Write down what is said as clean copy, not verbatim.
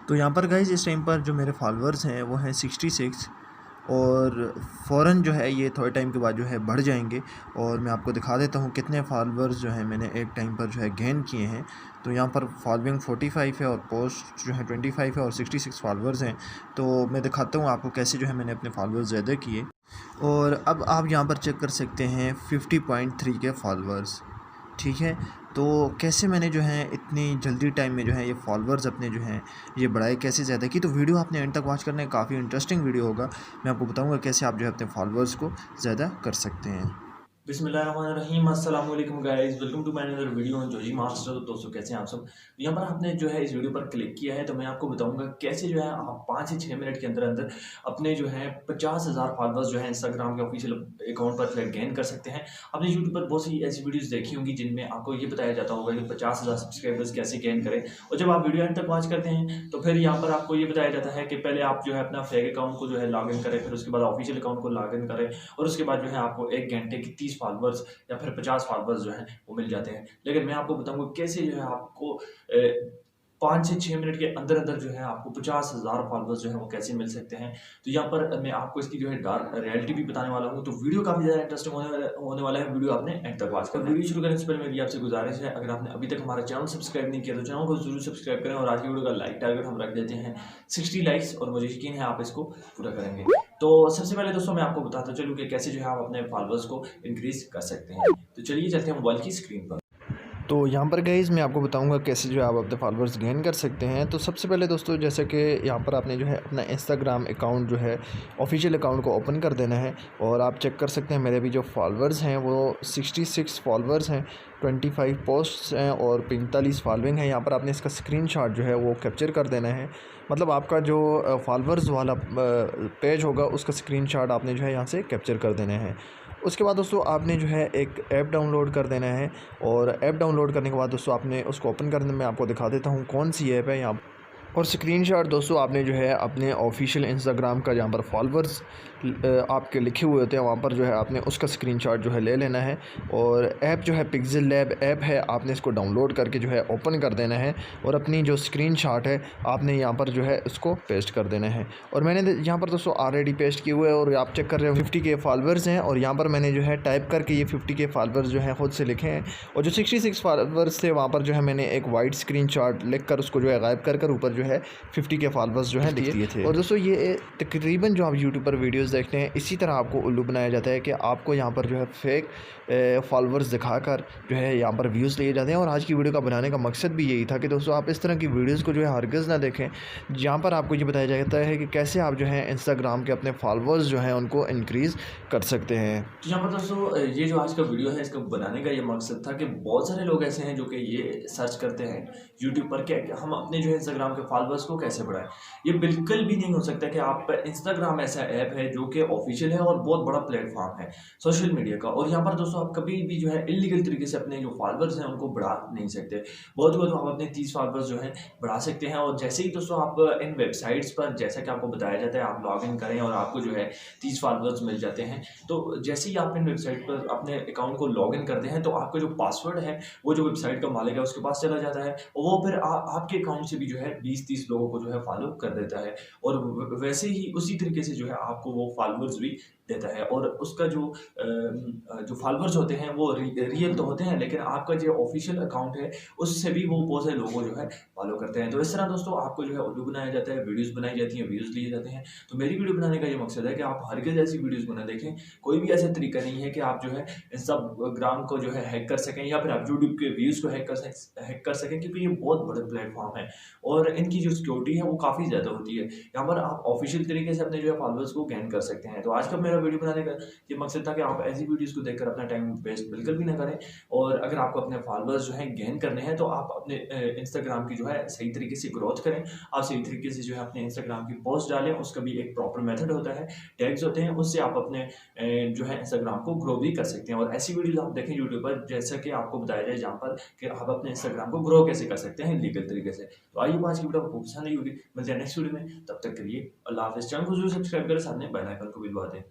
तो यहाँ पर गाइज़ इस टाइम पर जो मेरे फॉलोअर्स हैं वो हैं 66 और फ़ौरन जो है ये थोड़े टाइम के बाद जो है बढ़ जाएंगे। और मैं आपको दिखा देता हूँ कितने फॉलोअर्स जो हैं मैंने एक टाइम पर जो है गेन किए हैं। तो यहाँ पर फॉलोइंग 45 है और पोस्ट जो है 25 है और 66 फॉलोअर्स हैं। तो मैं दिखाता हूँ आपको कैसे जो है मैंने अपने फॉलोअर्स ज़्यादा किए। और अब आप यहाँ पर चेक कर सकते हैं 50.3 के फॉलोअर्स, ठीक है। तो कैसे मैंने जो है इतनी जल्दी टाइम में जो है ये फॉलोअर्स अपने जो हैं ये बढ़ाए, कैसे ज़्यादा की। तो वीडियो आपने एंड तक वॉच करना है, काफ़ी इंटरेस्टिंग वीडियो होगा। मैं आपको बताऊंगा कैसे आप जो है अपने फॉलोअर्स को ज़्यादा कर सकते हैं। बिस्मिल्लाहिर्रहमानिर्रहीम, अस्सलाम वालेकुम guys, welcome to my another video on Joji master. दोस्तों कैसे हैं आप सब। यहाँ पर आपने जो है इस वीडियो पर क्लिक किया है तो मैं आपको बताऊंगा कैसे जो है आप 5 से 6 मिनट के अंदर अंदर अपने जो है 50,000 फॉलोअर्स जो है इंस्टाग्राम के ऑफिशियल अकाउंट पर गेन कर सकते हैं। आपने यूट्यूब पर बहुत सी ऐसी वीडियोज़ देखी होंगी जिनमें आपको ये बताया जाता होगा कि 50,000 सब्सक्राइबर्स कैसे गेन करें। और जब आप वीडियो एंड तक वॉच करते हैं तो फिर यहाँ पर आपको ये बताया जाता है कि पहले आप जो है अपना फेक अकाउंट को जो है लॉग इन करें, फिर उसके बाद ऑफिशियल अकाउंट को लॉग इन करें और उसके बाद जो है आपको 1 घंटे की 30 फॉलोअर्स या फिर 50 फॉलोअर्स जो हैं वो मिल जाते हैं। लेकिन मैं आपको बताऊंगा कैसे जो है आपको 5 से 6 मिनट के अंदर अंदर जो है आपको 50,000 फॉलोअर्स जो है वो कैसे मिल सकते हैं। तो यहाँ पर मैं आपको इसकी जो है डार्क रियलिटी भी बताने वाला हूँ। तो वीडियो काफ़ी ज़्यादा इंटरेस्टिंग होने वाला है। वीडियो आपने एंड तक वॉच करना है। वीडियो शुरू करने से पहले मेरी आपसे गुजारिश है, अगर आपने अभी तक हमारा चैनल सब्सक्राइब नहीं किया तो चैनल को जरूर सब्सक्राइब करें। और आज की वीडियो का लाइक टारगेट हम रख देते हैं 60 लाइक्स और मुझे यकीन है आप इसको पूरा करेंगे। तो सबसे पहले दोस्तों मैं आपको बताता चलूँ कि कैसे जो है आप अपने फॉलोअर्स को इंक्रीज कर सकते हैं। तो चलिए चलते हैं मोबाइल की स्क्रीन पर। तो यहाँ पर गाइज़ मैं आपको बताऊँगा कैसे जो है आप अपने फॉलोअर्स गेन कर सकते हैं। तो सबसे पहले दोस्तों जैसे कि यहाँ पर आपने जो है अपना इंस्टाग्राम अकाउंट जो है ऑफिशियल अकाउंट को ओपन कर देना है। और आप चेक कर सकते हैं मेरे भी जो फॉलोअर्स हैं वो 66 फॉलोअर्स हैं, 25 पोस्ट्स हैं और 45 फॉलोइंग है। यहाँ पर आपने इसका स्क्रीनशॉट जो है वो कैप्चर कर देना है। मतलब आपका जो फॉलोअर्स वाला पेज होगा उसका स्क्रीनशॉट आपने जो है यहाँ से कैप्चर कर देना है। उसके बाद दोस्तों आपने जो है एक ऐप डाउनलोड कर देना है। और ऐप डाउनलोड करने के बाद दोस्तों आपने उसको ओपन करने में आपको दिखा देता हूँ कौन सी ऐप है यहाँ। और स्क्रीनशॉट दोस्तों आपने जो है अपने ऑफिशियल इंस्टाग्राम का जहाँ पर फॉलोअर्स आपके लिखे हुए होते हैं वहाँ पर जो है आपने उसका स्क्रीनशॉट जो है ले लेना है। और ऐप जो है पिक्सल लैब ऐप है, आपने इसको डाउनलोड करके जो है ओपन कर देना है। और अपनी जो स्क्रीनशॉट है आपने यहाँ पर जो है उसको पेस्ट कर देना है। और मैंने यहाँ पर दोस्तों ऑलरेडी पेस्ट किए हुए हैं और आप चेक कर रहे हो 50 के फॉलोअर्स हैं। और यहाँ पर मैंने जो है टाइप करके ये 50 के फॉलोअर्स जो हैं ख़ुद से लिखे हैं। और जो 66 फॉलोअर्स थे वहाँ पर जो है मैंने एक वाइट स्क्रीनशॉट लिख कर उसको जो है गायब कर ऊपर जो है 50 के फॉलोअर्स जो हैं लिख दिए थे। और दोस्तों ये तकरीबन जो आप यूट्यूब पर वीडियोस देखते हैं इसी तरह आपको उल्लू बनाया जाता है कि आपको यहाँ पर जो है फेक फॉलोअर्स दिखाकर जो है यहाँ पर व्यूज़ लिए जाते हैं। और आज की वीडियो का बनाने का मकसद भी यही था कि दोस्तों आप इस तरह की वीडियोज़ को जो है हरगिज़ ना देखें, जहाँ पर आपको ये बताया जाता है कि कैसे आप जो है इंस्टाग्राम के अपने फॉलोअर्स जो हैं उनको इंक्रीज़ कर सकते हैं। तो यहाँ पर दोस्तों ये जो आज का वीडियो है इसको बनाने का ये मकसद था कि बहुत सारे लोग ऐसे हैं जो कि ये सर्च करते हैं यूट्यूब पर कि हम अपने जो है इंस्टाग्राम के फॉलोअर्स को कैसे बढ़ाएं। ये बिल्कुल भी नहीं हो सकता कि आप इंस्टाग्राम ऐसा ऐप है जो कि ऑफिशियल है और बहुत बड़ा प्लेटफॉर्म है सोशल मीडिया का। और यहाँ पर दोस्तों आप कभी भी जो है इलीगल तरीके से अपने जो फॉलोअर्स हैं उनको बढ़ा नहीं सकते। बहुत बहुत आप अपने 30 फॉलोअर्स जो है बढ़ा सकते हैं। और जैसे ही दोस्तों आप इन वेबसाइट्स पर जैसा कि आपको बताया जाता है आप लॉग इन करें और आपको जो है 30 फॉलोअर्स मिल जाते हैं। तो जैसे ही आप इन वेबसाइट पर अपने अकाउंट को लॉग इन करते हैं तो आपका जो पासवर्ड है वो जो वेबसाइट का मालिक है उसके पास चला जाता है और वो फिर आपके अकाउंट से भी जो है 20-30 लोगों को जो है फॉलो कर देता है। और वैसे ही उसी तरीके से जो है आपको वो फॉलोअर्स भी देता है। और उसका जो फॉलोअर्स होते हैं वो रियल तो होते हैं लेकिन आपका जो ऑफिशियल अकाउंट है उससे भी वो बहुत सारे लोगों जो है फॉलो करते हैं। तो इस तरह दोस्तों आपको जो है उल्लू बनाया जाता है, वीडियोस बनाई जाती हैं, व्यूज़ लिए जाते हैं। तो मेरी वीडियो बनाने का ये मकसद है कि आप हरगिज़ ऐसी वीडियोस को ना देखें। कोई भी ऐसा तरीका नहीं है कि आप जो है इंस्टाग्राम को जो है हैक कर सकें या फिर आप यूट्यूब के व्यूज़ को हैक कर सकें, क्योंकि ये बहुत बड़े प्लेटफॉर्म है और इनकी जो सिक्योरिटी है वो काफ़ी ज़्यादा होती है। यहाँ पर आप ऑफिशियल तरीके से अपने जो है फॉलोअर्स को गेन कर सकते हैं। तो आज का मेरा वीडियो बनाने का ये मकसद था कि आप ऐसी वीडियोज़ को देखकर अपना टाइम वेस्ट बिल्कुल भी ना करें। और अगर आपको अपने फॉलोअर्स जो है गेन करने हैं तो आप अपने इंस्टाग्राम की जो है सही तरीके से ग्रोथ करें। आप सही तरीके से जो है अपने इंस्टाग्राम की पोस्ट डालें, उसका भी एक प्रॉपर मेथड होता है, टैग्स होते हैं, उससे आप अपने जो है इंस्टाग्राम को ग्रो भी कर सकते हैं। और ऐसी वीडियोज आप देखें यूट्यूब पर जैसा कि आपको बताया जाए जहाँ पर कि आप अपने इंस्टाग्राम को ग्रो कैसे कर सकते हैं लीगल तरीके से। तो आइए आज की वीडियो आपको पसंद आई होगी, मिलते हैं नेक्स्ट वीडियो में, तब तक के लिए अल्लाह हाफिज़। चैनल को जरूर सब्सक्राइब करें, साथ में बेल आइकन को भी दबा दें।